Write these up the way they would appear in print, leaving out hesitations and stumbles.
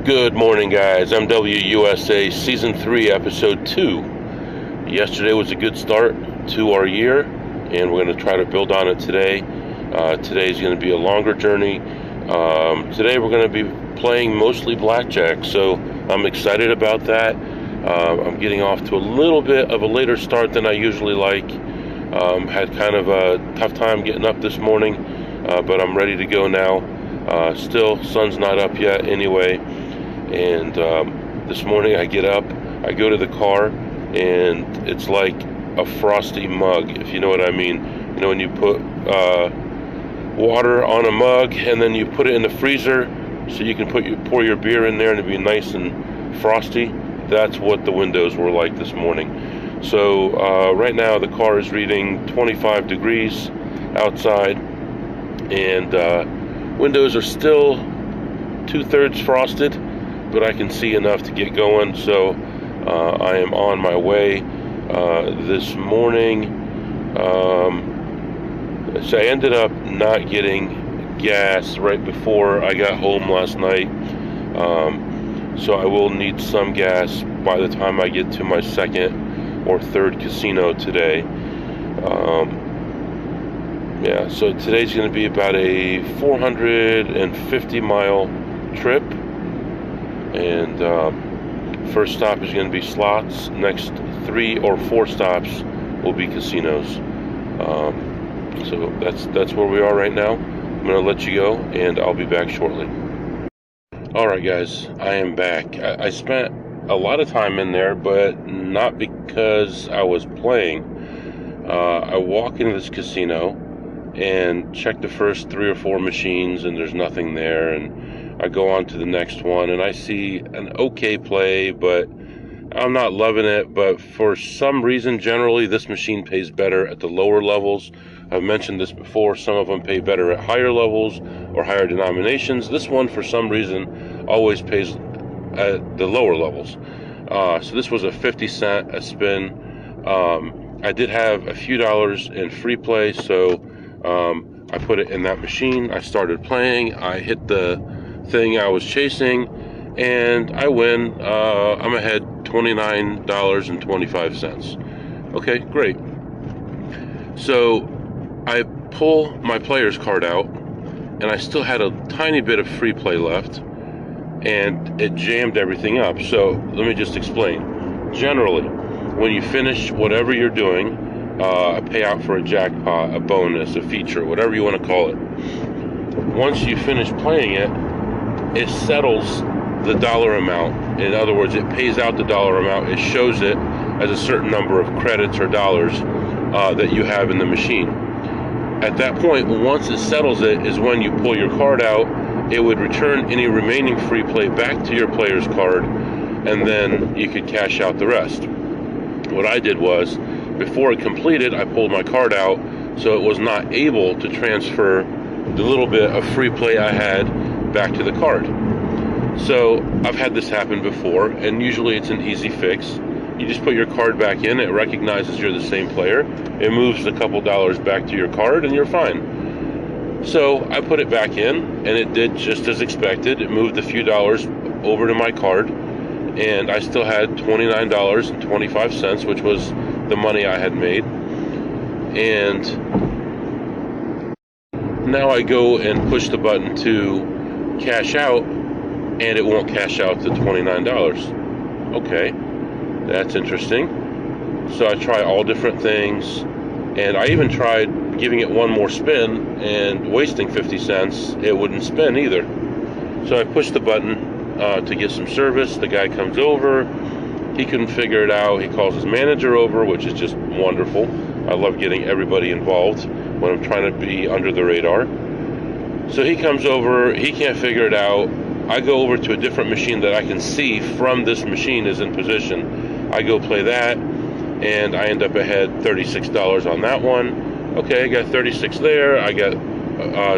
Good morning, guys. MWUSA Season 3, Episode 2. Yesterday was a good start to our year, and we're going to try to build on it today. Today's going to be a longer journey. Today we're going to be playing mostly Blackjack, so I'm excited about that. I'm getting off to a little bit of a later start than I usually like. Had kind of a tough time getting up this morning, but I'm ready to go now. Still, sun's not up yet anyway. And this morning I get up, I go to the car, and it's like a frosty mug, if you know what I mean. You know, when you put water on a mug and then you put it in the freezer so you can pour your beer in there and it'd be nice and frosty. That's what the windows were like this morning. So right now the car is reading 25 degrees outside, and windows are still 2/3 frosted, but I can see enough to get going. So I am on my way this morning. So I ended up not getting gas right before I got home last night. So I will need some gas by the time I get to my second or third casino today. Yeah, so today's going to be about a 450 mile trip. And first stop is going to be slots. Next 3 or 4 stops will be casinos. So that's where we are right now. I'm going to let you go, and I'll be back shortly. Alright guys, I am back. I spent a lot of time in there, but not because I was playing. I walk into this casino and check the first 3 or 4 machines, and there's nothing there, and I go on to the next one, and I see an okay play, but I'm not loving it. But for some reason, generally, this machine pays better at the lower levels. I've mentioned this before. Some of them pay better at higher levels or higher denominations. This one, for some reason, always pays at the lower levels. So this was a 50 cent a spin. I did have a few dollars in free play, so I put it in that machine. I started playing. I hit the thing I was chasing, and I win. I'm ahead $29.25. Okay, great. So I pull my player's card out, and I still had a tiny bit of free play left, and it jammed everything up. So let me just explain. Generally, when you finish whatever you're doing, a payout for a jackpot, a bonus, a feature, whatever you want to call it, once you finish playing it, it settles the dollar amount. In other words, it pays out the dollar amount. It shows it as a certain number of credits or dollars that you have in the machine. At that point, once it settles it, is when you pull your card out. It would return any remaining free play back to your player's card, and then you could cash out the rest. What I did was, before it completed, I pulled my card out, so it was not able to transfer the little bit of free play I had back to the card. So I've had this happen before, and usually it's an easy fix. You just put your card back in, it recognizes you're the same player, it moves a couple dollars back to your card, and you're fine. So I put it back in, and it did just as expected. It moved a few dollars over to my card, and I still had $29.25, which was the money I had made. And now I go and push the button to cash out, and it won't cash out to $29. Okay, that's interesting. So I try all different things, and I even tried giving it one more spin and wasting 50 cents. It wouldn't spin either. So I pushed the button to get some service. The guy comes over. He couldn't figure it out. He calls his manager over, which is just wonderful. I love getting everybody involved when I'm trying to be under the radar. So he comes over. He can't figure it out. I go over to a different machine that I can see from this machine is in position. I go play that, and I end up ahead $36 on that one. Okay, I got 36 there. I got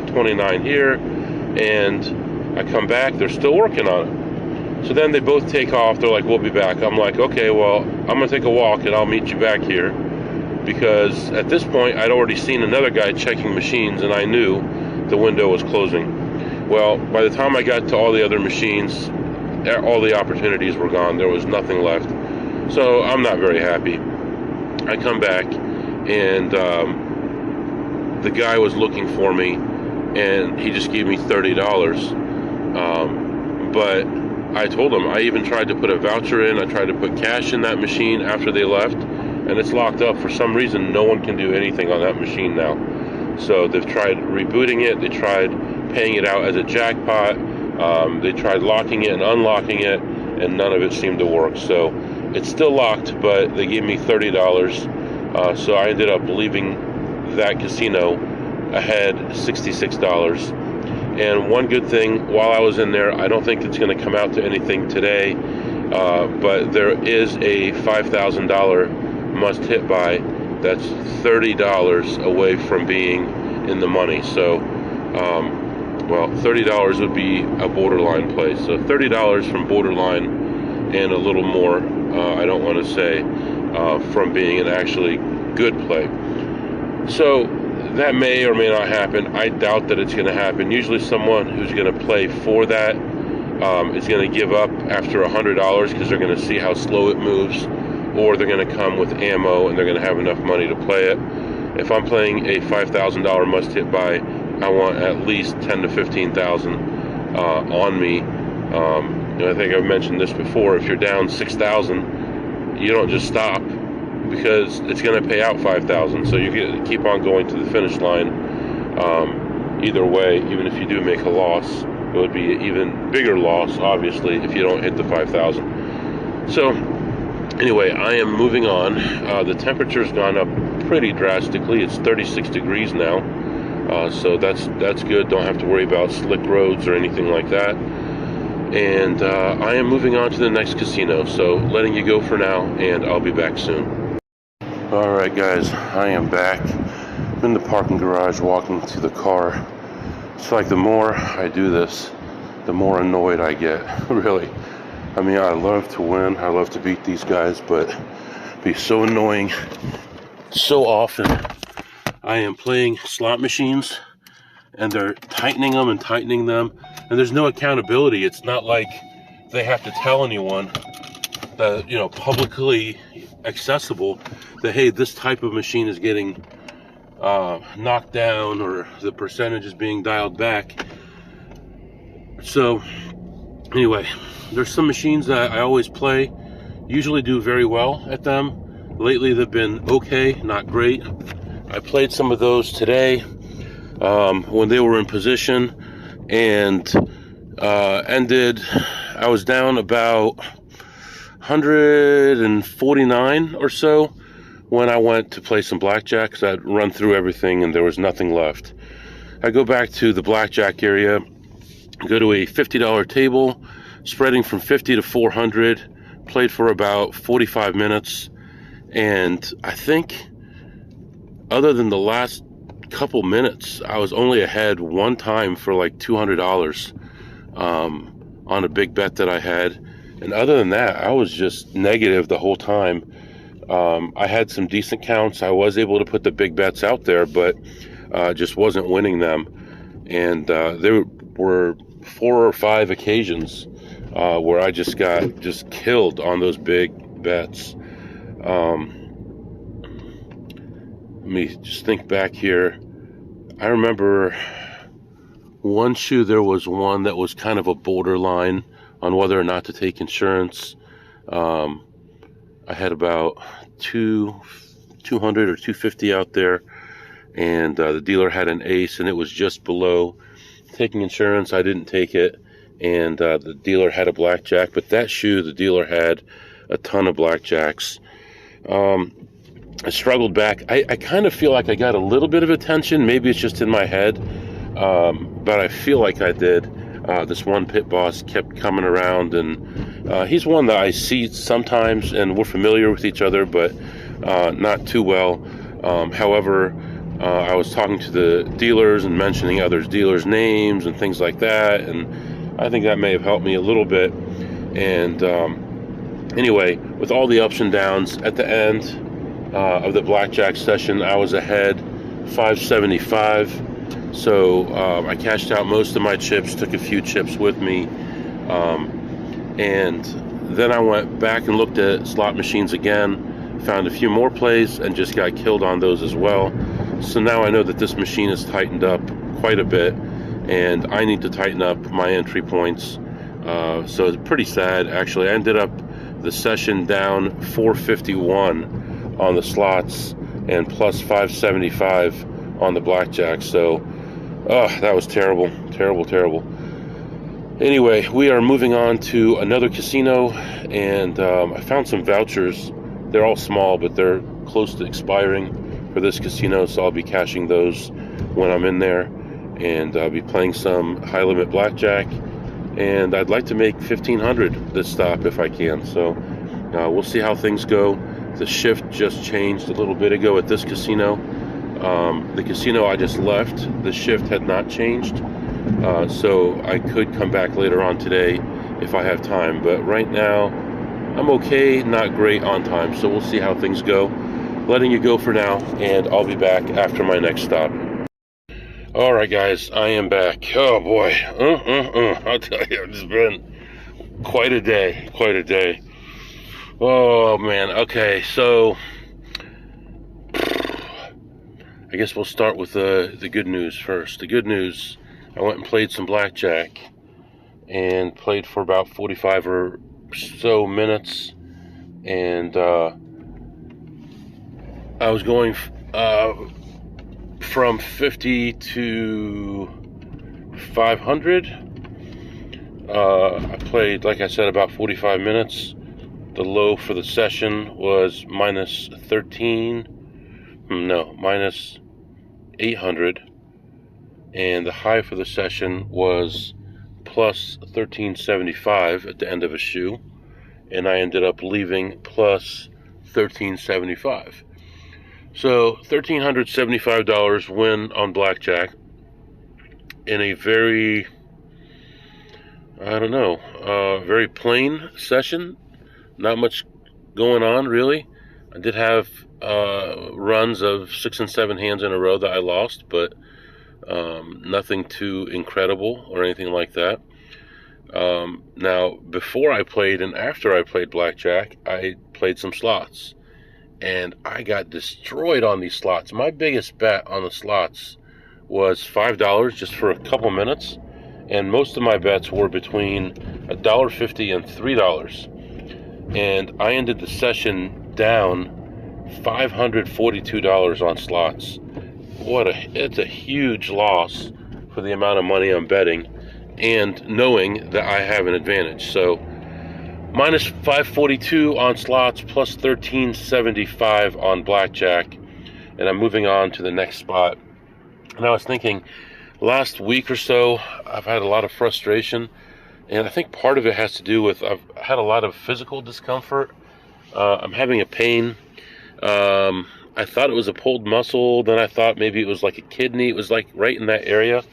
29 here, and I come back. They're still working on it. So then they both take off. They're like, we'll be back. I'm like, okay, well, I'm going to take a walk, and I'll meet you back here. Because at this point, I'd already seen another guy checking machines, and I knew the window was closing. Well, by the time I got to all the other machines, all the opportunities were gone. There was nothing left. So I'm not very happy. I come back, and the guy was looking for me, and he just gave me $30. But I told him, I even tried to put a voucher in. I tried to put cash in that machine after they left, and it's locked up. For some reason, no one can do anything on that machine now. So they've tried rebooting it. They tried paying it out as a jackpot. They tried locking it and unlocking it, and none of it seemed to work. So it's still locked, but they gave me $30. So I ended up leaving that casino ahead $66. And one good thing, while I was in there, I don't think it's going to come out to anything today, but there is a $5,000 must hit buy that's $30 away from being in the money. So, well, $30 would be a borderline play. So $30 from borderline and a little more, I don't want to say, from being an actually good play. So that may or may not happen. I doubt that it's going to happen. Usually someone who's going to play for that is going to give up after $100 because they're going to see how slow it moves, or they're going to come with ammo and they're going to have enough money to play it. If I'm playing a $5,000 must hit buy, I want at least $10,000 to $15,000 on me. I think I've mentioned this before. If you're down $6,000, you don't just stop, because it's going to pay out $5,000. So you keep on going to the finish line. Either way, even if you do make a loss, it would be an even bigger loss, obviously, if you don't hit the $5,000. So anyway, I am moving on. The temperature's gone up pretty drastically. It's 36 degrees now. So that's good. Don't have to worry about slick roads or anything like that. And I am moving on to the next casino. So letting you go for now, and I'll be back soon. Alright guys, I am back. I'm in the parking garage walking to the car. It's like the more I do this, the more annoyed I get, really. I mean, I love to win, I love to beat these guys, but it'd be so annoying. So often I am playing slot machines and they're tightening them, and there's no accountability. It's not like they have to tell anyone that, publicly accessible, that hey, this type of machine is getting knocked down, or the percentage is being dialed back. So anyway, there's some machines that I always play, usually do very well at them. Lately they've been okay, not great. I played some of those today when they were in position, and ended, I was down about 149 or so when I went to play some blackjack, because I'd run through everything and there was nothing left. I go back to the blackjack area, go to a $50 table, spreading from 50 to 400, played for about 45 minutes, and I think other than the last couple minutes, I was only ahead one time for like $200 on a big bet that I had. And other than that, I was just negative the whole time. I had some decent counts. I was able to put the big bets out there, but just wasn't winning them. And there were 4 or 5 occasions where I just got killed on those big bets. Let me just think back here. I remember one shoe, there was one that was kind of a borderline on whether or not to take insurance. I had about 200 or 250 out there, and the dealer had an ace, and it was just below taking insurance. I didn't take it, and the dealer had a blackjack, but that shoe, the dealer had a ton of blackjacks. I struggled back. I kind of feel like I got a little bit of attention. Maybe it's just in my head, but I feel like I did. This one pit boss kept coming around, and he's one that I see sometimes, and we're familiar with each other, but not too well. However, I was talking to the dealers and mentioning others' dealers' names and things like that, and I think that may have helped me a little bit. And anyway, with all the ups and downs, at the end of the blackjack session, I was ahead 575. So I cashed out most of my chips, took a few chips with me, And then I went back and looked at slot machines again, found a few more plays, and just got killed on those as well. So now I know that this machine is tightened up quite a bit, and I need to tighten up my entry points. So it's pretty sad, actually. I ended up the session down 451 on the slots and plus 575 on the blackjack. So, that was terrible, terrible, terrible. Anyway, we are moving on to another casino, and I found some vouchers. They're all small, but they're close to expiring for this casino, so I'll be cashing those when I'm in there, and I'll be playing some high-limit blackjack, and I'd like to make $1,500 this stop if I can. So we'll see how things go. The shift just changed a little bit ago at this casino. The casino I just left, the shift had not changed, so I could come back later on today if I have time. But right now, I'm okay, not great on time, so we'll see how things go. Letting you go for now, and I'll be back after my next stop. Alright guys, I am back. Oh boy, I'll tell you, it's been quite a day, quite a day. Oh man, okay, so I guess we'll start with the good news first. The good news, I went and played some blackjack, and played for about 45 or so minutes, and I was going from 50 to 500. I played, like I said, about 45 minutes. The low for the session was minus 800, and the high for the session was plus 1375 at the end of a shoe, and I ended up leaving plus 1375. So $1,375 win on blackjack in a very, very plain session. Not much going on, really. I did have runs of 6 and 7 hands in a row that I lost, but nothing too incredible or anything like that. Now, before I played and after I played blackjack, I played some slots, and I got destroyed on these slots. My biggest bet on the slots was $5 just for a couple minutes, and most of my bets were between $1.50 and $3. And I ended the session down $542 on slots. It's a huge loss for the amount of money I'm betting, and knowing that I have an advantage. So minus 542 on slots, plus 1375 on blackjack, and I'm moving on to the next spot. And I was thinking, last week or so, I've had a lot of frustration, and I think part of it has to do with I've had a lot of physical discomfort. I'm having a pain. I thought it was a pulled muscle, then I thought maybe it was like a kidney. It was like right in that area,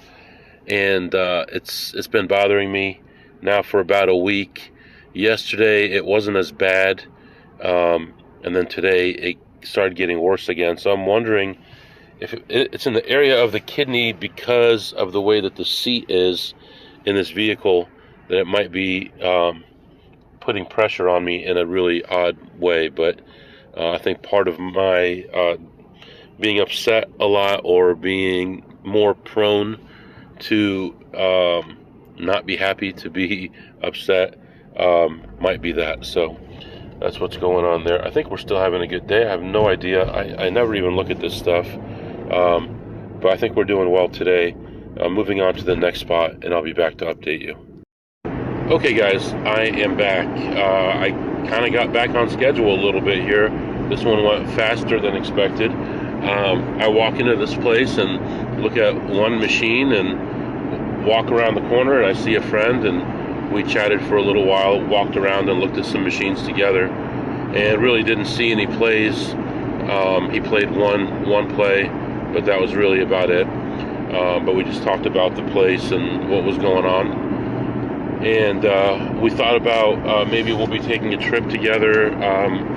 and it's been bothering me now for about a week. Yesterday it wasn't as bad, and then today it started getting worse again. So I'm wondering if it's in the area of the kidney because of the way that the seat is in this vehicle, that it might be putting pressure on me in a really odd way. But I think part of my being upset a lot, or being more prone to not be happy to be upset, might be that. So that's what's going on there. I think we're still having a good day. I have no idea. I never even look at this stuff. But I think we're doing well today. Moving on to the next spot, and I'll be back to update you. Okay guys, I am back. I kind of got back on schedule a little bit here. This one went faster than expected. I walk into this place and look at one machine and walk around the corner, and I see a friend, and we chatted for a little while, walked around and looked at some machines together, and really didn't see any plays. He played one play, but that was really about it. But we just talked about the place and what was going on. And we thought about maybe we'll be taking a trip together.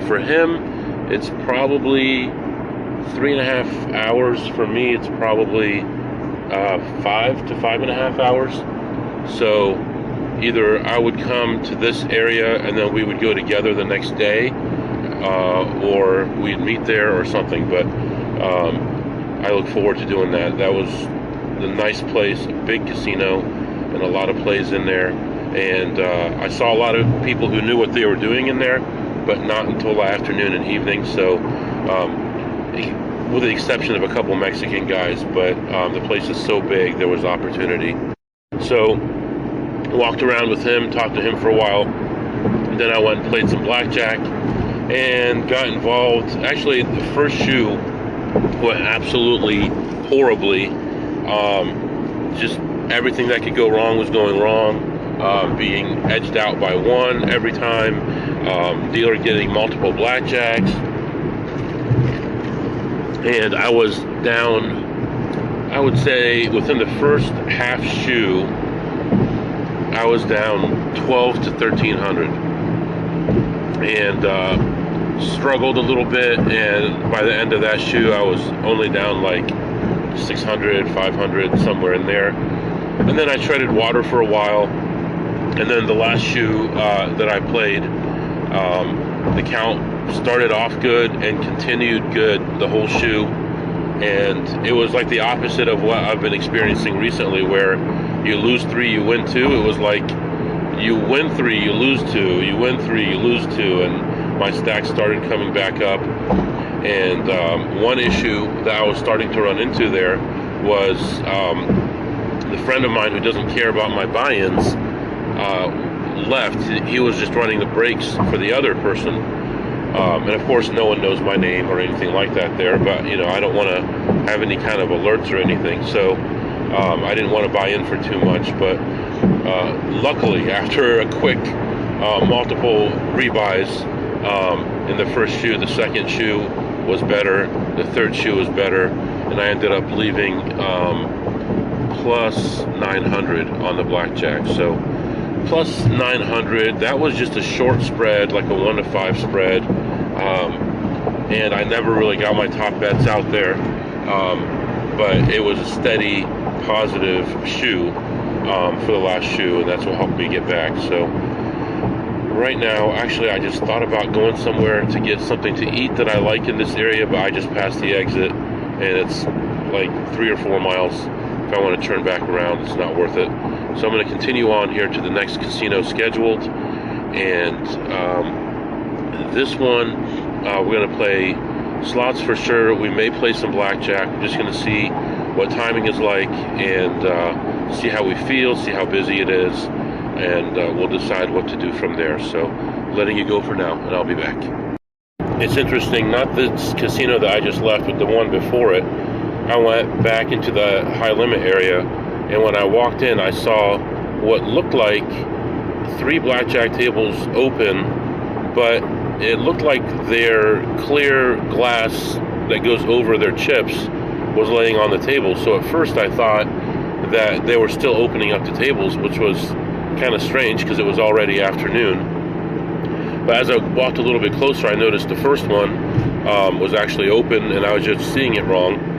For him, it's probably 3.5 hours. For me, it's probably 5 to 5.5 hours. So, either I would come to this area and then we would go together the next day, or we'd meet there or something. But I look forward to doing that. That was a nice place, a big casino, and a lot of plays in there. And I saw a lot of people who knew what they were doing in there, but not until the afternoon and evening. So, with the exception of a couple Mexican guys, but the place is so big, there was opportunity. So, walked around with him, talked to him for a while. And then I went and played some blackjack and got involved. Actually, the first shoe went absolutely horribly. Just everything that could go wrong was going wrong. Being edged out by one every time, dealer getting multiple blackjacks, and I was down, I would say within the first half shoe, I was down 12 to 1300, and struggled a little bit, and by the end of that shoe, I was only down like 600, 500, somewhere in there. And then I treaded water for a while. And then the last shoe that I played, the count started off good and continued good the whole shoe. And it was like the opposite of what I've been experiencing recently, where you lose 3, you win 2. It was like you win 3, you lose 2, you win 3, you lose 2. And my stack started coming back up. And one issue that I was starting to run into there was the friend of mine who doesn't care about my buy-ins left. He was just running the breaks for the other person, and of course no one knows my name or anything like that there, but you know, I don't want to have any kind of alerts or anything, so I didn't want to buy in for too much. But luckily, after a quick multiple rebuys in the first shoe, the second shoe was better, the third shoe was better, and I ended up leaving plus 900 on the blackjack. So plus 900, that was just a short spread, like a 1 to 5 spread, and I never really got my top bets out there, but it was a steady positive shoe for the last shoe, and that's what helped me get back. So right now, actually, I just thought about going somewhere to get something to eat that I like in this area, but I just passed the exit, and it's like 3 or 4 miles. If I want to turn back around, it's not worth it. So I'm going to continue on here to the next casino scheduled, and this one we're going to play slots for sure. We may play some blackjack. We're just going to see what timing is like, and see how we feel, see how busy it is, and we'll decide what to do from there. So letting you go for now, and I'll be back. It's interesting, not this casino that I just left, but the one before it. I went back into the high limit area, and when I walked in, I saw what looked like 3 blackjack tables open, but it looked like their clear glass that goes over their chips was laying on the table. So at first I thought that they were still opening up the tables, which was kind of strange because it was already afternoon. But as I walked a little bit closer, I noticed the first one was actually open, and I was just seeing it wrong.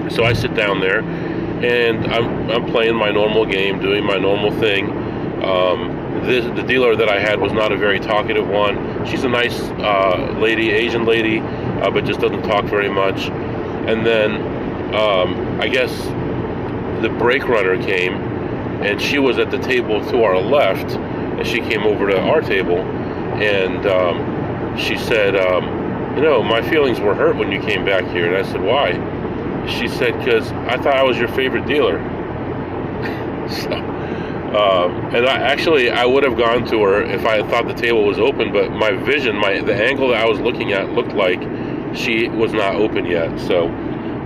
So I sit down there, and I'm playing my normal game, doing my normal thing. The dealer that I had was not a very talkative one. She's a nice lady, Asian lady, but just doesn't talk very much. And then I guess the break runner came, and she was at the table to our left, and she came over to our table, and she said, you know, my feelings were hurt when you came back here. And I said, why? She said, because I thought I was your favorite dealer. So, and I would have gone to her if I had thought the table was open, but my vision, the angle that I was looking at looked like she was not open yet. So,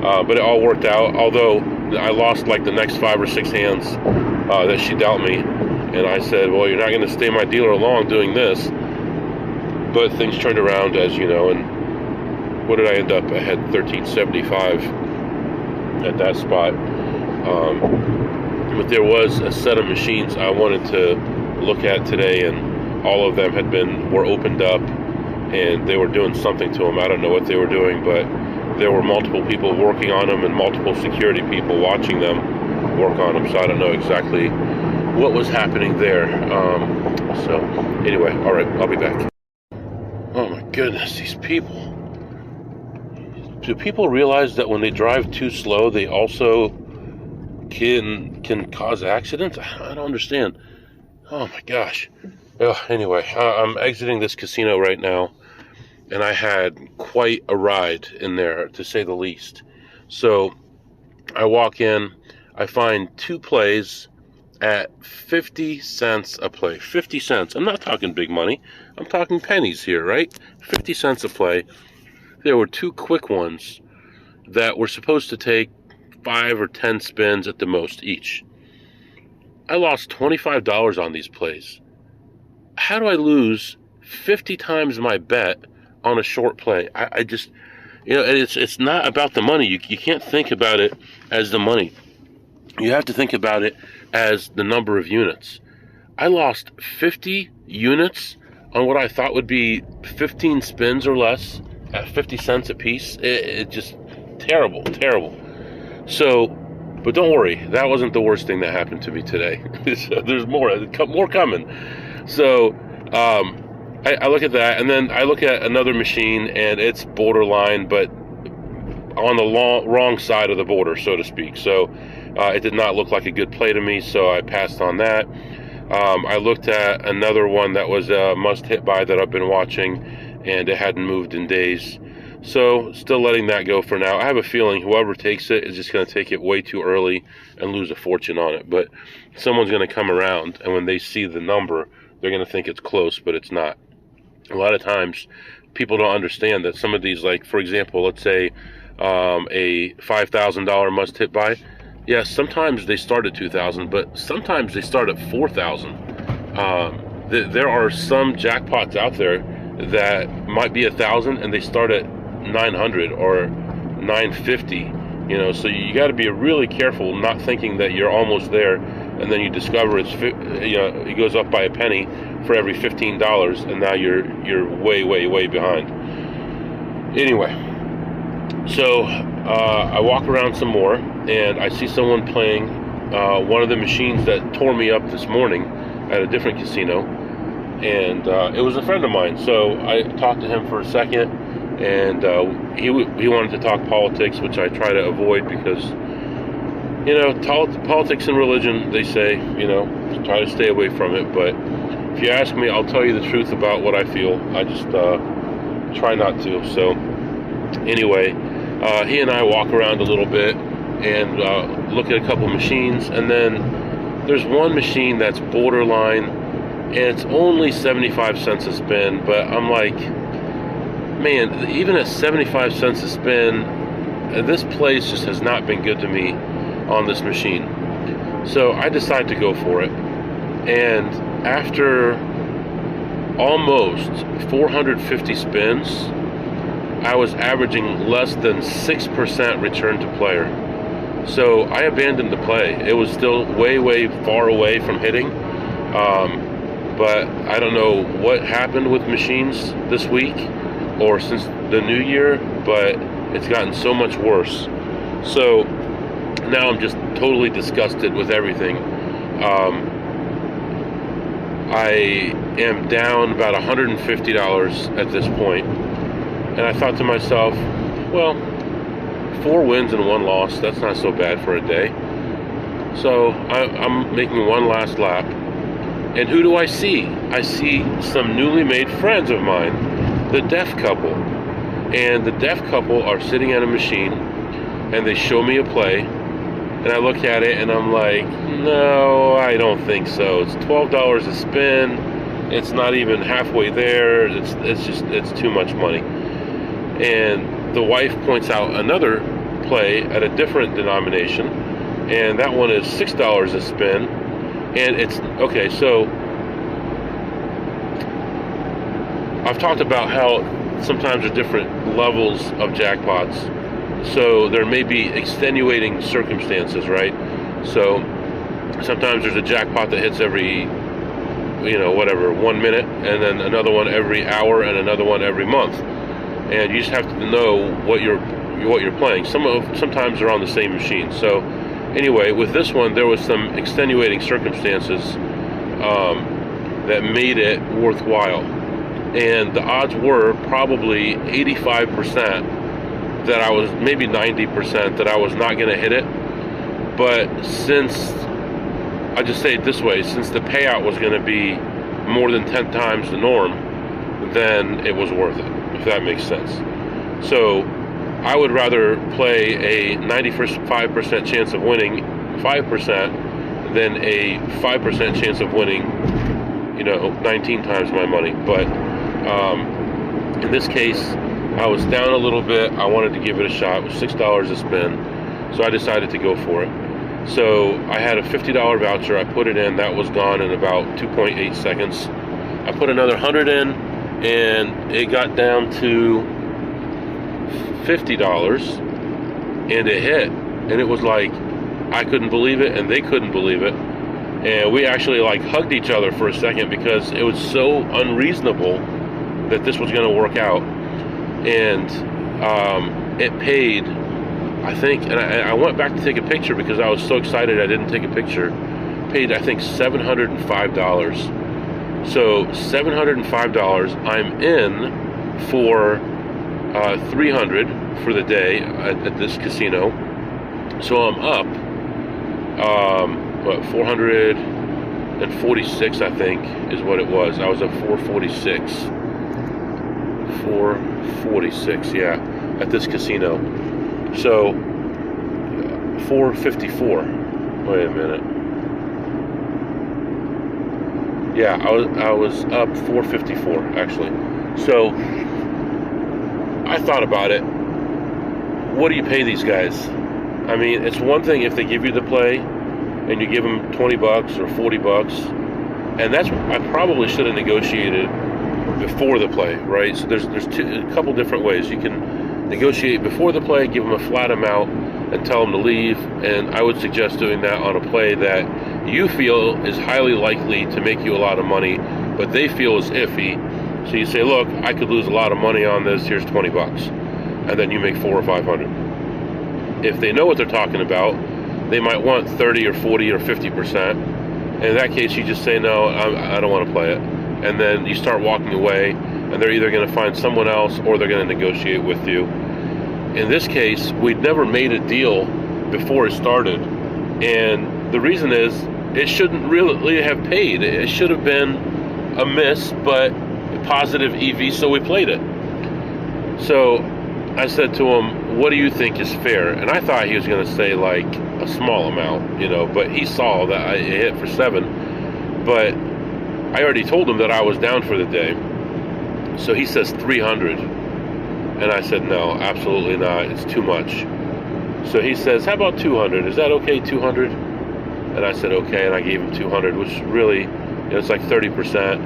but it all worked out, although I lost like the next 5 or 6 hands that she dealt me. And I said, well, you're not going to stay my dealer long doing this. But things turned around, as you know, and what did I end up? I had 1375 at that spot. But there was a set of machines I wanted to look at today, and all of them were opened up, and they were doing something to them. I don't know what they were doing, but there were multiple people working on them and multiple security people watching them work on them, so I don't know exactly what was happening there. So anyway, all right, I'll be back. Oh my goodness, these people. Do people realize that when they drive too slow, they also can cause accidents? I don't understand. Oh my gosh. Anyway, I'm exiting this casino right now, and I had quite a ride in there, to say the least. So I walk in, I find 2 plays at 50 cents a play. 50 cents. I'm not talking big money. I'm talking pennies here, right? 50 cents a play. There were 2 quick ones that were supposed to take 5 or 10 spins at the most each. I lost $25 on these plays. How do I lose 50 times my bet on a short play? I just, it's not about the money. You can't think about it as the money. You have to think about it as the number of units. I lost 50 units on what I thought would be 15 spins or less at 50 cents a piece. It just terrible. So, but don't worry, that wasn't the worst thing that happened to me today. There's more coming. So, I look at that, and then I look at another machine, and it's borderline, but on the wrong side of the border, so to speak. So, it did not look like a good play to me, so I passed on that. I looked at another one that was a must-hit buy that I've been watching, and it hadn't moved in days. So, still letting that go for now. I have a feeling whoever takes it is just going to take it way too early and lose a fortune on it. But someone's going to come around, and when they see the number, they're going to think it's close, but it's not. A lot of times, people don't understand that some of these, like, for example, let's say a $5,000 must-hit buy. Yes, sometimes they start at $2,000, but sometimes they start at $4,000. There are some jackpots out there that might be $1,000 and they start at $900 or $950. So you got to be really careful, not thinking that you're almost there, and then you discover it goes up by a penny for every $15, and now you're way behind. Anyway, so I walk around some more, and I see someone playing one of the machines that tore me up this morning at a different casino, and it was a friend of mine. So I talked to him for a second, and he wanted to talk politics, which I try to avoid because, politics and religion, they say, try to stay away from it. But if you ask me, I'll tell you the truth about what I feel. I just try not to. So anyway, he and I walk around a little bit and look at a couple machines, and then there's one machine that's borderline, and it's only 75 cents a spin, but I'm like, man, even at 75 cents a spin, this place just has not been good to me on this machine. So I decide to go for it, and after almost 450 spins, I was averaging less than 6% return to player. So I abandoned the play. It was still way far away from hitting. But I don't know what happened with machines this week or since the new year, but it's gotten so much worse. So now I'm just totally disgusted with everything. I am down about $150 at this point. And I thought to myself, well, 4 wins and 1 loss, that's not so bad for a day. So I'm making one last lap. And who do I see? I see some newly made friends of mine, the deaf couple. And the deaf couple are sitting at a machine, and they show me a play. And I look at it, and I'm like, no, I don't think so. It's $12 a spin. It's not even halfway there. It's too much money. And the wife points out another play at a different denomination, and that one is $6 a spin. And it's okay. So I've talked about how sometimes there's different levels of jackpots, so there may be extenuating circumstances, right? So sometimes there's a jackpot that hits every 1 minute, and then another one every hour, and another one every month. And you just have to know what you're playing. Sometimes they're on the same machine. So Anyway, with this one, there was some extenuating circumstances that made it worthwhile. And the odds were probably 85% that I was, maybe 90% that I was not going to hit it. But since, I just say it this way, since the payout was going to be more than 10 times the norm, then it was worth it, if that makes sense. So I would rather play a 95% chance of winning 5% than a 5% chance of winning, 19 times my money. But in this case, I was down a little bit. I wanted to give it a shot. It was $6 a spin, so I decided to go for it. So I had a $50 voucher. I put it in. That was gone in about 2.8 seconds. I put another 100 in, and it got down to $50, and it hit. And it was like, I couldn't believe it, and they couldn't believe it. And we actually hugged each other for a second because it was so unreasonable that this was going to work out. And it paid, I think, and I went back to take a picture because I was so excited I didn't take a picture. Paid, I think, $705. So $705, I'm in for $300 for the day at this casino. So I'm up, 446, I think, is what it was. I was at 446. 446, yeah, at this casino. So 454. Wait a minute. Yeah, I was up 454 actually. So I thought about it. What do you pay these guys? I mean, it's one thing if they give you the play and you give them $20 or $40, and that's, I probably should have negotiated before the play, right? So there's a couple different ways. You can negotiate before the play, give them a flat amount, and tell them to leave. And I would suggest doing that on a play that you feel is highly likely to make you a lot of money, but they feel is iffy. So you say, look, I could lose a lot of money on this. Here's $20, and then you make $400 or $500. If they know what they're talking about, they might want 30 or 40 or 50%. In that case, you just say, no, I don't want to play it. And then you start walking away, and they're either going to find someone else or they're going to negotiate with you. In this case, we'd never made a deal before it started. And the reason is, it shouldn't really have paid. It should have been a miss, but positive EV, so we played it. So I said to him, what do you think is fair? And I thought he was going to say a small amount, but he saw that I hit for 7. But I already told him that I was down for the day. So he says 300. And I said, no, absolutely not. It's too much. So he says, how about 200? Is that okay, 200? And I said, okay. And I gave him 200, which really, it's like 30%.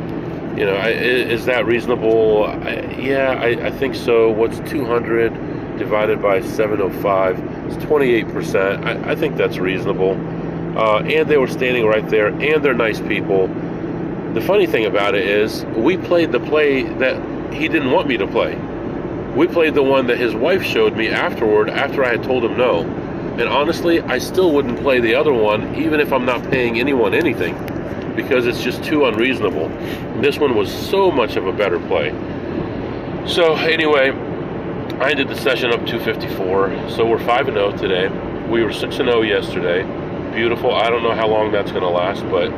Is that reasonable? I think so. What's 200 divided by 705? It's 28%. I think that's reasonable. And they were standing right there, and they're nice people. The funny thing about it is, we played the play that he didn't want me to play. We played the one that his wife showed me afterward, after I had told him no. And honestly, I still wouldn't play the other one, even if I'm not paying anyone anything, because it's just too unreasonable. This one was so much of a better play. So anyway, I ended the session up 254. So we're 5-0 today. We were 6-0 yesterday. Beautiful. I don't know how long that's going to last, but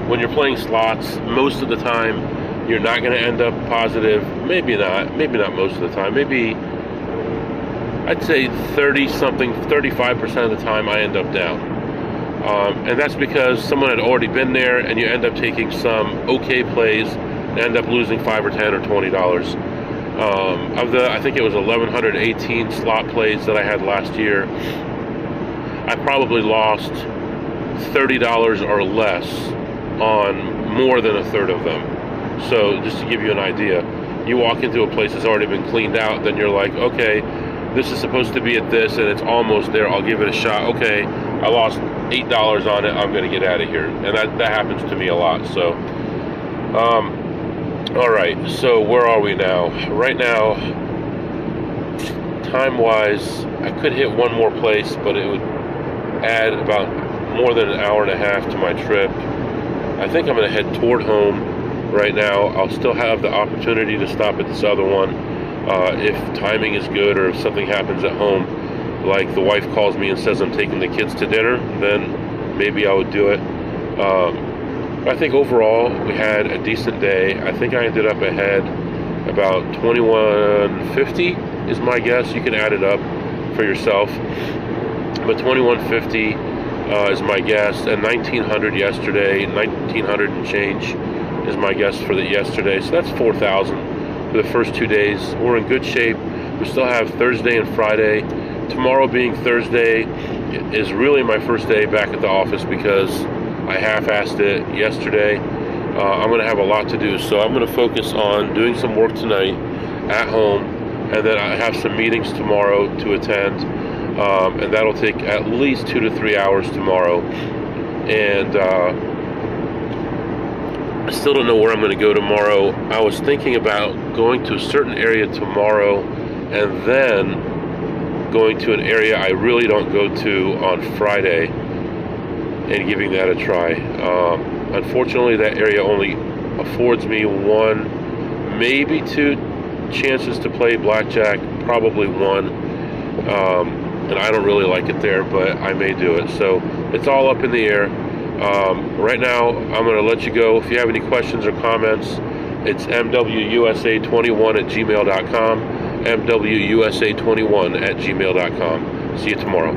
when you're playing slots, most of the time you're not going to end up positive. Maybe not most of the time. Maybe I'd say 35% of the time I end up down. And that's because someone had already been there, and you end up taking some okay plays and end up losing $5 or $10 or $20. Of the, I think it was 1,118 slot plays that I had last year, I probably lost $30 or less on more than a third of them. So just to give you an idea, you walk into a place that's already been cleaned out, then you're like, okay, this is supposed to be at this, and it's almost there. I'll give it a shot. Okay, I lost $8 on it. I'm going to get out of here. And that happens to me a lot. So, all right. So where are we now? Right now, time-wise, I could hit one more place, but it would add about more than an hour and a half to my trip. I think I'm going to head toward home right now. I'll still have the opportunity to stop at this other one if timing is good, or if something happens at home, like the wife calls me and says I'm taking the kids to dinner, then maybe I would do it. I think overall we had a decent day. I think I ended up ahead about $21.50 is my guess. You can add it up for yourself, but $21.50 is my guess, and $1,900 yesterday, $1,900 and change is my guess for the yesterday. So that's $4,000 for the first 2 days. We're in good shape. We still have Thursday and Friday. Tomorrow, being Thursday, is really my first day back at the office because I half-assed it yesterday. I'm going to have a lot to do, so I'm going to focus on doing some work tonight at home, and then I have some meetings tomorrow to attend, and that'll take at least 2 to 3 hours tomorrow. And I still don't know where I'm going to go tomorrow. I was thinking about going to a certain area tomorrow, and then going to an area I really don't go to on Friday and giving that a try. Unfortunately, that area only affords me 1, maybe 2 chances to play blackjack, probably 1. And I don't really like it there, but I may do it. So it's all up in the air. Right now, I'm going to let you go. If you have any questions or comments, it's mwusa21@gmail.com, mwusa21@gmail.com. See you tomorrow.